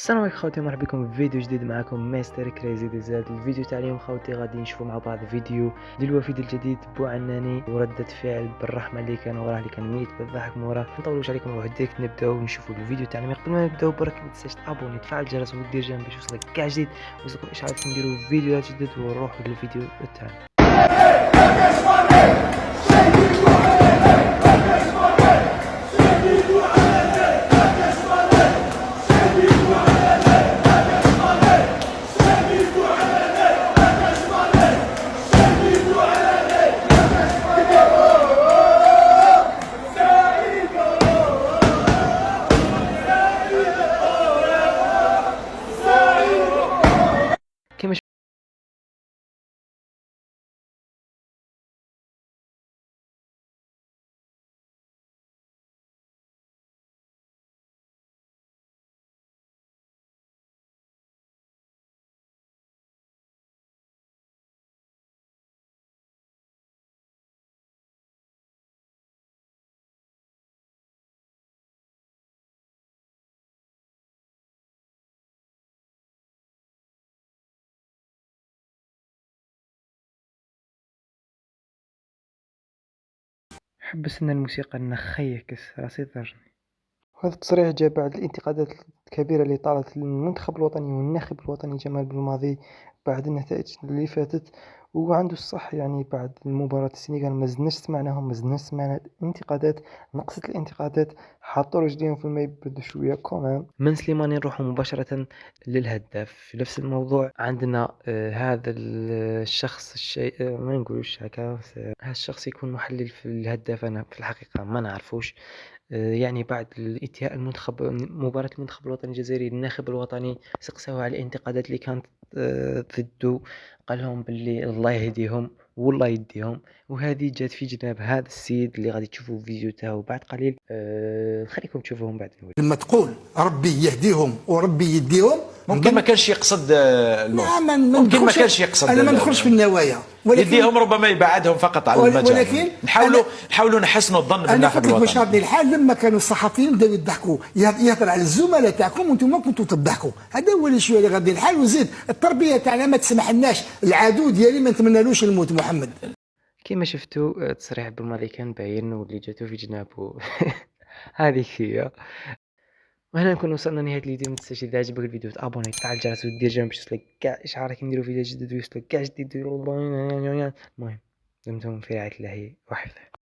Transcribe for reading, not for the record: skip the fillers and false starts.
السلام عليكم خوتي، مرحبا بكم في فيديو جديد. معكم مستر كريزي ديزاد. الفيديو تاع اليوم خوتي غادي نشوفوا مع بعض فيديو ديال الوفيد الجديد بوعناني وردة فعل بالرحمه اللي كان وراه، اللي كان ميت بالضحك موراه. ما نطولوش عليكم، روحوا ديريكت نبداو نشوفوا الفيديو تاعنا. قبل ما نبداو برك ما تنساش تابوني، تفعل الجرس ودير جنب باش يوصلك كاع جديد ويوصلكم اشعارات نديروا فيديوهات جدد. ونروحوا للفيديو تاعنا. كما حبسنا الموسيقى نخيكس راسي ضرني. وهذا التصريح جاء بعد الانتقادات الكبيرة اللي طالت للمنتخب الوطني والناخب الوطني جمال بلماضي بعد النتائج اللي فاتت. وعنده الصح، يعني بعد مباراة السنغال ما زدناش سمعناهم، ما زدناش سمعنا انتقادات، نقصت الانتقادات، حطوا رجليهم في الماء يبردوا شوية كمان. من سليماني نروحوا مباشرة للهداف. في نفس الموضوع عندنا هذا الشخص الشيء ما نقولوش هكا، هذا الشخص يكون محلل في الهداف. أنا في الحقيقة ما نعرفوش. يعني بعد الانتهاء مباراة المنتخب الوطني الجزائري، الناخب الوطني سقساه على الانتقادات اللي كانت ضده. قال لهم باللي الله يهديهم والله يديهم. وهذه جات في جناب هذا السيد اللي غادي تشوفوا فيديو تاعو بعد قليل. خليكم تشوفوهم بعد نقول. لما تقول ربي يهديهم وربي يديهم ممكن ما كانش يقصد الموت. نعم، ممكن ما كانش يقصد. انا ما ندخلش في النوايا، ولكن يديهم ربما يبعدهم فقط على المجال. ولكن نحاولوا نحسنوا الظن انا بالناخب قلت لك الوطني. بشرط الحال لما كانوا الصحفيين بداو يضحكوا يهضر على الزملاء تاعكم وانتم ما كنتوا تضحكوا. هذا هو اللي شويه اللي غادي الحال. وزيد التربيه تاعنا ما تسمحلناش، العدو ديالي ما نتمنالوش الموت محمد. كما شفتوا تصريح بالماضي كان باين واللي جاتو في جنابه. هذه هي. وهنا نكون وصلنا لنهاية الفيديو. متنساش اذا عجبك الفيديو تابوني، تفعل الجرس ودير جنب باش يوصلك كاع اشعارات نديرو فيديو جديد ويوصلك كاع جديد. المهم دمتم في رعاية الله وحفظه.